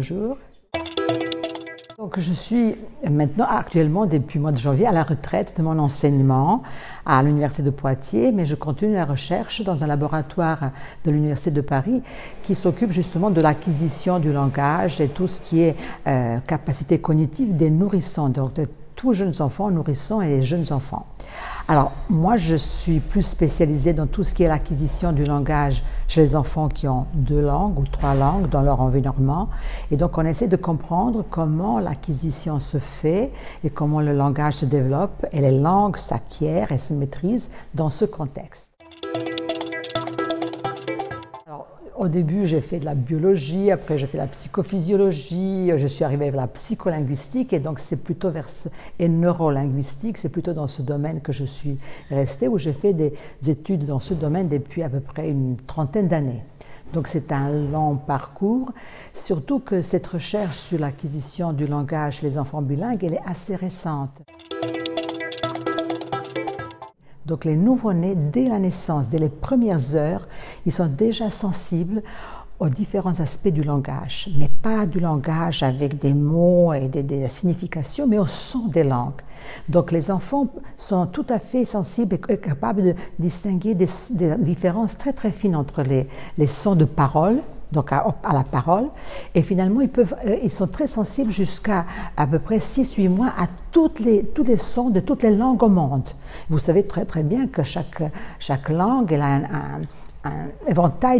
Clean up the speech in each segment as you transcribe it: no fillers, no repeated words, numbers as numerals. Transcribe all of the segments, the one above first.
bonjour. Donc, je suis maintenant, actuellement, depuis le mois de janvier, à la retraite de mon enseignement à l'Université de Poitiers, mais je continue la recherche dans un laboratoire de l'Université de Paris qui s'occupe justement de l'acquisition du langage et tout ce qui est capacité cognitive des nourrissons, donc de tous jeunes enfants, nourrissons et jeunes enfants. Alors, moi, je suis plus spécialisée dans tout ce qui est l'acquisition du langage chez les enfants qui ont 2 langues ou 3 langues dans leur environnement. Et donc, on essaie de comprendre comment l'acquisition se fait et comment le langage se développe et les langues s'acquièrent et se maîtrisent dans ce contexte. Au début, j'ai fait de la biologie, après j'ai fait de la psychophysiologie, je suis arrivée vers la psycholinguistique et donc c'est plutôt et neurolinguistique, c'est plutôt dans ce domaine que je suis restée, où j'ai fait des études dans ce domaine depuis à peu près une trentaine d'années. Donc c'est un long parcours, surtout que cette recherche sur l'acquisition du langage chez les enfants bilingues, elle est assez récente. Donc les nouveau-nés, dès la naissance, dès les premières heures, ils sont déjà sensibles aux différents aspects du langage, mais pas du langage avec des mots et des significations, mais au son des langues. Donc les enfants sont tout à fait sensibles et capables de distinguer des différences très très fines entre les sons de parole, donc à la parole, et finalement ils sont très sensibles jusqu'à à peu près 6-8 mois à tous les sons de toutes les langues au monde. Vous savez très très bien que chaque langue elle a un éventail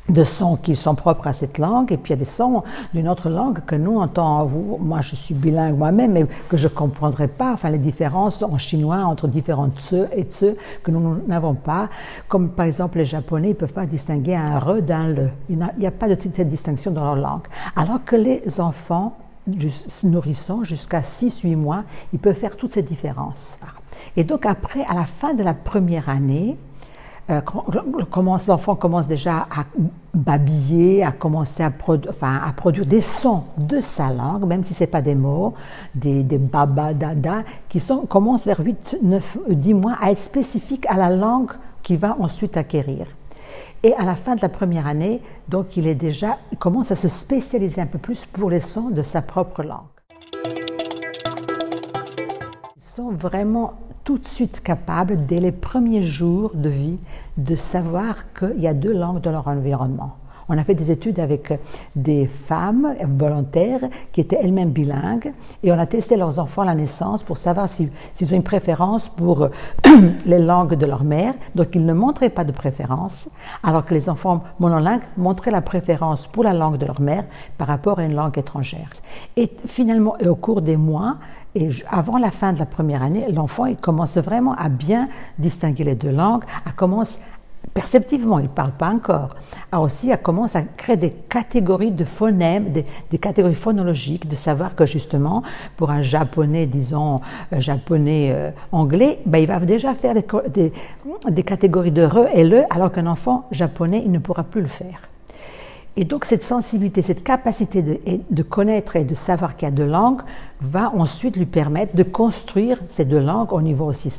de sons qui sont propres à cette langue, et puis il y a des sons d'une autre langue que nous entendons. Moi je suis bilingue moi-même, mais que je ne comprendrai pas, enfin les différences en chinois entre différents tse et tse que nous n'avons pas, comme par exemple les japonais, ils ne peuvent pas distinguer un re d'un le. Il n'y a pas de cette distinction dans leur langue. Alors que les enfants nourrissons jusqu'à 6-8 mois, ils peuvent faire toutes ces différences. Et donc après, à la fin de la première année, l'enfant commence déjà à babiller, à commencer à produire des sons de sa langue, même si ce n'est pas des mots, des baba, dada, qui commencent vers 8, 9, 10 mois à être spécifiques à la langue qu'il va ensuite acquérir. Et à la fin de la première année, donc il commence à se spécialiser un peu plus pour les sons de sa propre langue. Ils sont vraiment tout de suite capables, dès les premiers jours de vie, de savoir qu'il y a 2 langues dans leur environnement. On a fait des études avec des femmes volontaires qui étaient elles-mêmes bilingues et on a testé leurs enfants à la naissance pour savoir s'ils ont une préférence pour les langues de leur mère. Donc ils ne montraient pas de préférence, alors que les enfants monolingues montraient la préférence pour la langue de leur mère par rapport à une langue étrangère. Et finalement, au cours des mois, et avant la fin de la première année, l'enfant il commence vraiment à bien distinguer les 2 langues, perceptivement, il ne parle pas encore. Elle commence à créer des catégories de phonèmes, des catégories phonologiques, de savoir que justement, pour un japonais, disons, anglais, il va déjà faire des catégories de re et le, alors qu'un enfant japonais, il ne pourra plus le faire. Et donc cette sensibilité, cette capacité de connaître et de savoir qu'il y a 2 langues va ensuite lui permettre de construire ces 2 langues au niveau aussi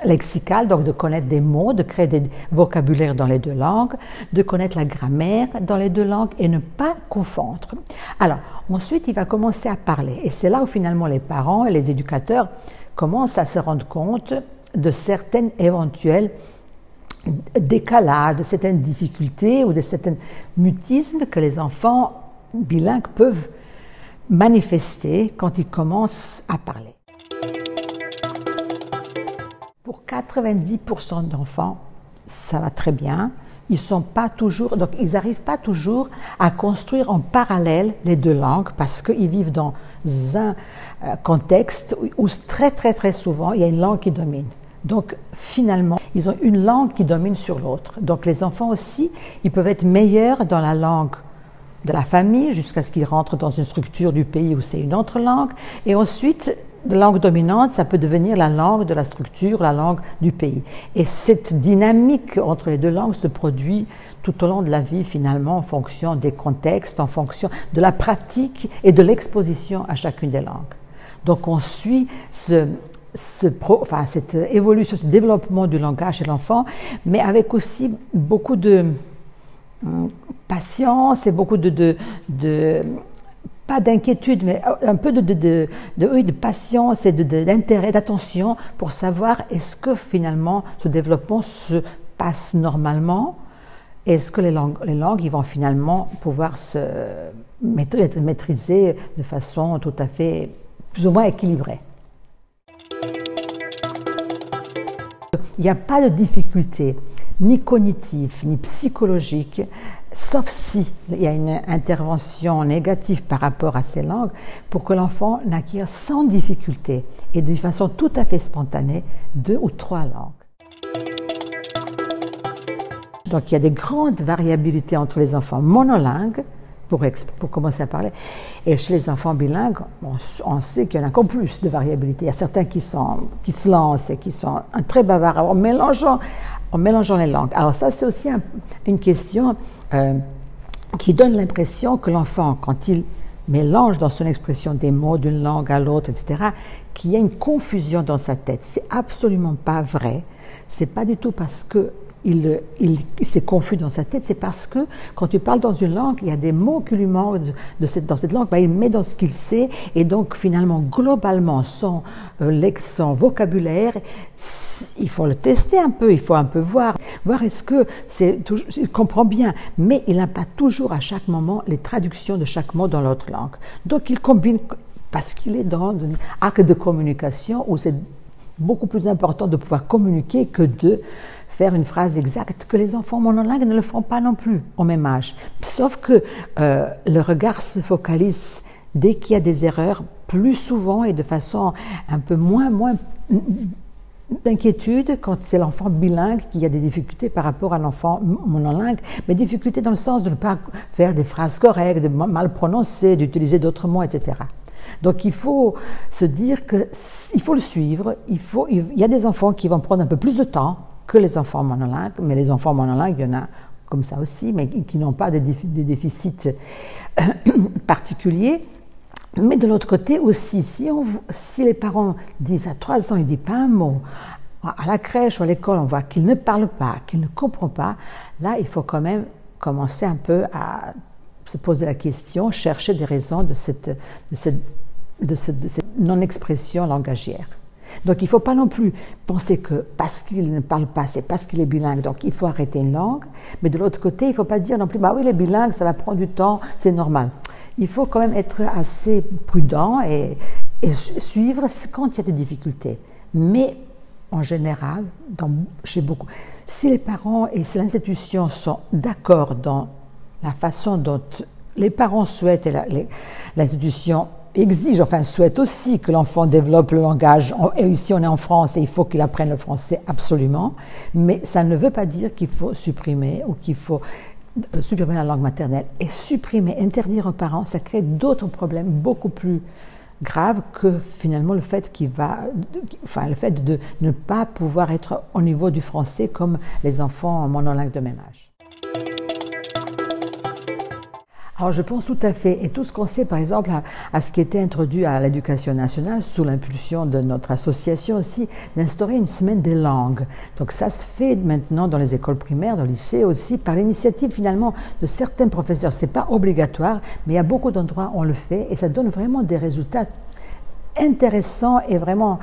lexical, donc de connaître des mots, de créer des vocabulaires dans les 2 langues, de connaître la grammaire dans les 2 langues et ne pas confondre. Alors ensuite il va commencer à parler et c'est là où finalement les parents et les éducateurs commencent à se rendre compte de certaines éventuelles décalage, de certaines difficultés ou de certains mutismes que les enfants bilingues peuvent manifester quand ils commencent à parler. Pour 90% d'enfants, ça va très bien. Ils n'arrivent pas toujours à construire en parallèle les 2 langues parce qu'ils vivent dans un contexte où très très très souvent il y a une langue qui domine. Donc finalement, ils ont une langue qui domine sur l'autre. Donc les enfants aussi, ils peuvent être meilleurs dans la langue de la famille jusqu'à ce qu'ils rentrent dans une structure du pays où c'est une autre langue. Et ensuite, la langue dominante, ça peut devenir la langue de la structure, la langue du pays. Et cette dynamique entre les 2 langues se produit tout au long de la vie finalement en fonction des contextes, en fonction de la pratique et de l'exposition à chacune des langues. Donc on suit cette évolution, ce développement du langage chez l'enfant, mais avec aussi beaucoup de patience et beaucoup pas d'inquiétude, mais un peu de patience et d'intérêt, d'attention pour savoir est-ce que finalement ce développement se passe normalement, est-ce que les langues ils vont finalement pouvoir être maîtrisées de façon tout à fait plus ou moins équilibrée. Il n'y a pas de difficulté, ni cognitive, ni psychologique, sauf si il y a une intervention négative par rapport à ces langues, pour que l'enfant n'acquiert sans difficulté et de façon tout à fait spontanée 2 ou 3 langues. Donc il y a des grandes variabilités entre les enfants monolingues, pour commencer à parler. Et chez les enfants bilingues, on sait qu'il y en a encore plus de variabilité. Il y a certains qui se lancent et qui sont très bavards en mélangeant les langues. Alors ça, c'est aussi une question qui donne l'impression que l'enfant, quand il mélange dans son expression des mots d'une langue à l'autre, etc., qu'il y a une confusion dans sa tête. C'est absolument pas vrai. C'est pas du tout parce que il s'est confus dans sa tête, c'est parce que quand tu parles dans une langue, il y a des mots qui lui manquent dans cette langue, il met dans ce qu'il sait, et donc finalement, globalement, son vocabulaire, il faut le tester un peu, il faut un peu voir est-ce que il comprend bien, mais il n'a pas toujours à chaque moment les traductions de chaque mot dans l'autre langue. Donc il combine, parce qu'il est dans un acte de communication où c'est beaucoup plus important de pouvoir communiquer que de faire une phrase exacte, que les enfants monolingues ne le font pas non plus au même âge. Sauf que le regard se focalise dès qu'il y a des erreurs plus souvent et de façon un peu moins d'inquiétude quand c'est l'enfant bilingue qui a des difficultés par rapport à l'enfant monolingue, mais difficultés dans le sens de ne pas faire des phrases correctes, de mal prononcer, d'utiliser d'autres mots, etc. Donc il faut se dire qu'il faut le suivre, il y a des enfants qui vont prendre un peu plus de temps que les enfants monolingues, mais les enfants monolingues, il y en a comme ça aussi, mais qui n'ont pas des déficits particuliers. Mais de l'autre côté aussi, si les parents disent à 3 ans, il ne dit pas un mot, à la crèche ou à l'école, on voit qu'il ne parle pas, qu'il ne comprend pas, là, il faut quand même commencer un peu à se poser la question, chercher des raisons de cette non-expression langagière. Donc il ne faut pas non plus penser que parce qu'il ne parle pas, c'est parce qu'il est bilingue, donc il faut arrêter une langue, mais de l'autre côté, il ne faut pas dire non plus, bah oui, il est bilingue, ça va prendre du temps, c'est normal. Il faut quand même être assez prudent et suivre quand il y a des difficultés. Mais en général, chez beaucoup, si les parents et si l'institution sont d'accord dans la façon dont les parents souhaitent et l'institution exige, souhaite aussi que l'enfant développe le langage. Et ici, on est en France et il faut qu'il apprenne le français absolument. Mais ça ne veut pas dire qu'il faut supprimer ou qu'il faut supprimer la langue maternelle. Et interdire aux parents, ça crée d'autres problèmes beaucoup plus graves que finalement le fait de ne pas pouvoir être au niveau du français comme les enfants monolingues de même âge. Alors je pense tout à fait, et tout ce qu'on sait par exemple à ce qui était introduit à l'éducation nationale sous l'impulsion de notre association aussi, d'instaurer une semaine des langues. Donc ça se fait maintenant dans les écoles primaires, dans le lycée aussi, par l'initiative finalement de certains professeurs. C'est pas obligatoire, mais il y a beaucoup d'endroits où on le fait et ça donne vraiment des résultats intéressant et vraiment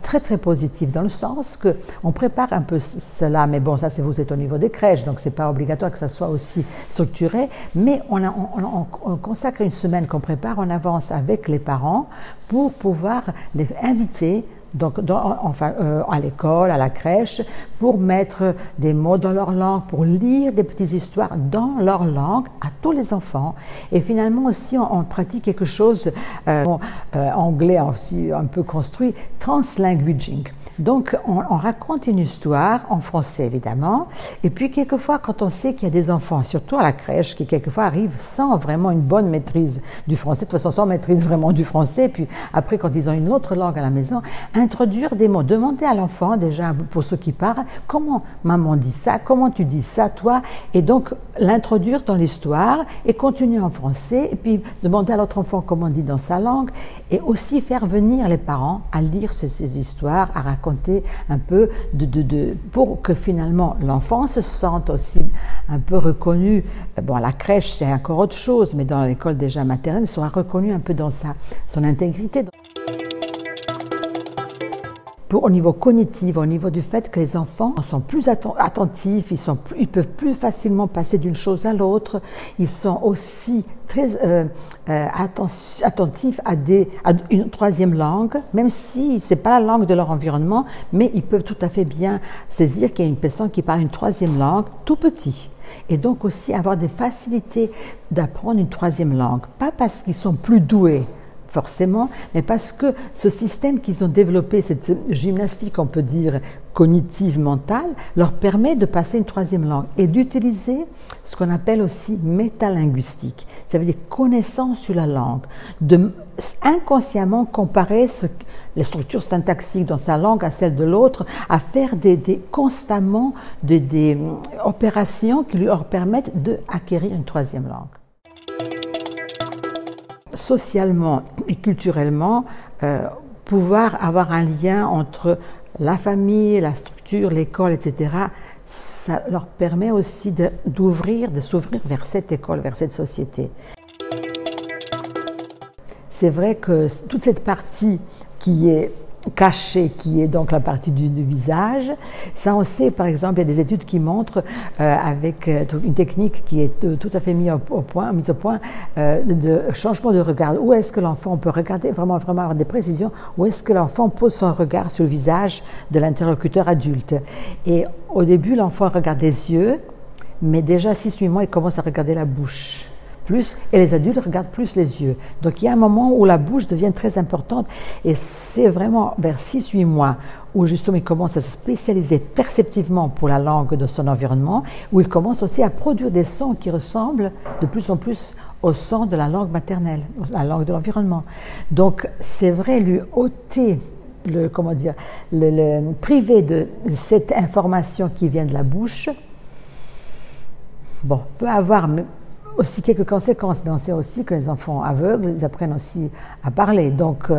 très très positif dans le sens que on prépare un peu cela, mais bon, ça vous êtes au niveau des crèches, donc c'est pas obligatoire que ça soit aussi structuré, mais on consacre une semaine qu'on prépare en avance avec les parents pour pouvoir les inviter donc à l'école, à la crèche, pour mettre des mots dans leur langue, pour lire des petites histoires dans leur langue à tous les enfants. Et finalement aussi, on pratique quelque chose anglais aussi un peu construit, translanguaging. Donc, on raconte une histoire en français, évidemment, et puis quelquefois, quand on sait qu'il y a des enfants, surtout à la crèche, qui quelquefois arrivent sans vraiment une bonne maîtrise du français, de toute façon sans maîtrise vraiment du français, puis après, quand ils ont une autre langue à la maison, introduire des mots, demander à l'enfant déjà, pour ceux qui parlent, comment maman dit ça, comment tu dis ça toi, et donc l'introduire dans l'histoire et continuer en français, et puis demander à l'autre enfant comment on dit dans sa langue, et aussi faire venir les parents à lire ces histoires, à raconter un peu pour que finalement l'enfant se sente aussi un peu reconnu. Bon, la crèche c'est encore autre chose, mais dans l'école déjà maternelle, il sera reconnu un peu dans son intégrité. Au niveau cognitif, au niveau du fait que les enfants sont plus attentifs, ils peuvent plus facilement passer d'une chose à l'autre, ils sont aussi très attentifs à une troisième langue, même si c'est pas la langue de leur environnement, mais ils peuvent tout à fait bien saisir qu'il y a une personne qui parle une troisième langue tout petit. Et donc aussi avoir des facilités d'apprendre une troisième langue, pas parce qu'ils sont plus doués, forcément, mais parce que ce système qu'ils ont développé, cette gymnastique, on peut dire, cognitive, mentale, leur permet de passer une troisième langue et d'utiliser ce qu'on appelle aussi métalinguistique. Ça veut dire connaissance sur la langue, de inconsciemment comparer les structures syntaxiques dans sa langue à celle de l'autre, à faire constamment des opérations qui leur permettent d'acquérir une troisième langue. Socialement et culturellement, pouvoir avoir un lien entre la famille, la structure, l'école, etc., ça leur permet aussi de s'ouvrir vers cette école, vers cette société. C'est vrai que toute cette partie qui est cachée, qui est donc la partie du visage, ça on sait, par exemple, il y a des études qui montrent avec une technique qui est tout à fait mise au point, de changement de regard. Où est-ce que l'enfant, on peut regarder vraiment avoir des précisions, où est-ce que l'enfant pose son regard sur le visage de l'interlocuteur adulte. Et au début, l'enfant regarde les yeux, mais déjà 6-8 mois, il commence à regarder la bouche. Et les adultes regardent plus les yeux. Donc il y a un moment où la bouche devient très importante et c'est vraiment vers 6-8 mois où justement il commence à se spécialiser perceptivement pour la langue de son environnement, où il commence aussi à produire des sons qui ressemblent de plus en plus aux sons de la langue maternelle, la langue de l'environnement. Donc c'est vrai, lui ôter le priver de cette information qui vient de la bouche, peut avoir aussi quelques conséquences, mais on sait aussi que les enfants aveugles, ils apprennent aussi à parler. Donc,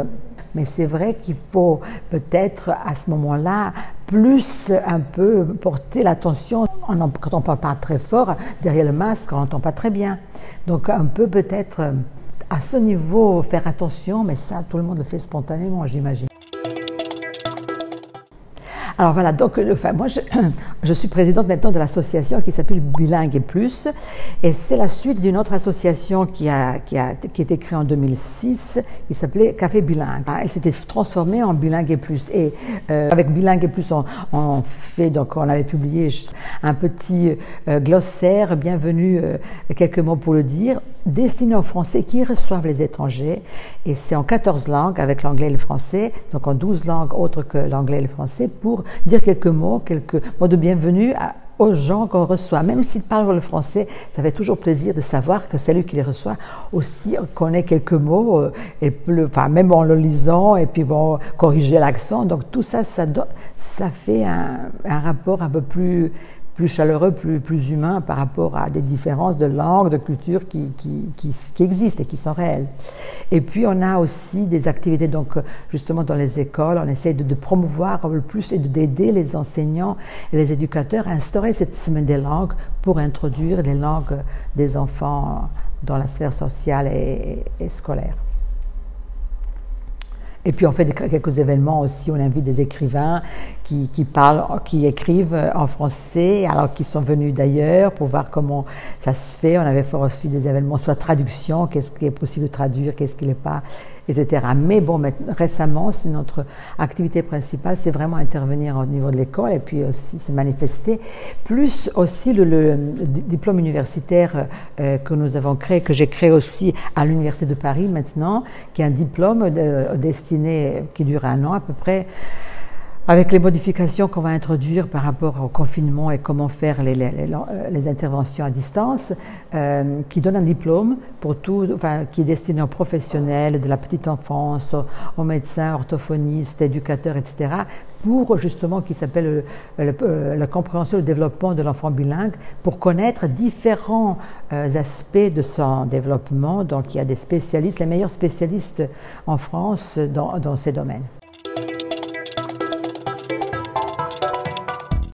mais c'est vrai qu'il faut peut-être à ce moment-là plus un peu porter l'attention. Quand on ne parle pas très fort, derrière le masque, on n'entend pas très bien. Donc un peu peut-être à ce niveau faire attention, mais ça tout le monde le fait spontanément, j'imagine. Alors voilà, donc moi je suis présidente maintenant de l'association qui s'appelle Bilingue et Plus, et c'est la suite d'une autre association qui a été créée en 2006, qui s'appelait Café Bilingue. Elle s'était transformée en Bilingue et Plus, et avec Bilingue et Plus on avait publié un petit glossaire, bienvenue, quelques mots pour le dire, destiné aux Français qui reçoivent les étrangers, et c'est en 14 langues avec l'anglais et le français, donc en 12 langues autres que l'anglais et le français, pour dire quelques mots de bienvenue aux gens qu'on reçoit. Même s'ils parlent le français, ça fait toujours plaisir de savoir que celui qui les reçoit aussi connaît quelques mots, même en le lisant, et puis corriger l'accent. Donc tout ça fait un rapport un peu plus chaleureux, plus humain par rapport à des différences de langue, de culture qui existent et qui sont réelles. Et puis on a aussi des activités, donc justement dans les écoles, on essaie de promouvoir le plus et d'aider les enseignants et les éducateurs à instaurer cette semaine des langues pour introduire les langues des enfants dans la sphère sociale et scolaire. Et puis on fait quelques événements aussi, on invite des écrivains qui écrivent en français, alors qu'ils sont venus d'ailleurs pour voir comment ça se fait. On avait fait aussi des événements sur la traduction, qu'est-ce qui est possible de traduire, qu'est-ce qui n'est pas, etc. Mais récemment, c'est notre activité principale, c'est vraiment intervenir au niveau de l'école et puis aussi se manifester. Plus aussi le diplôme universitaire que nous avons créé, que j'ai créé aussi à l'Université de Paris maintenant, qui est un diplôme destiné, qui dure 1 an à peu près, avec les modifications qu'on va introduire par rapport au confinement et comment faire les interventions à distance, qui donne un diplôme pour tout, enfin, qui est destiné aux professionnels de la petite enfance, aux médecins, orthophonistes, éducateurs, etc., pour justement qui s'appelle la compréhension et le développement de l'enfant bilingue, pour connaître différents aspects de son développement. Donc il y a des spécialistes, les meilleurs spécialistes en France dans ces domaines.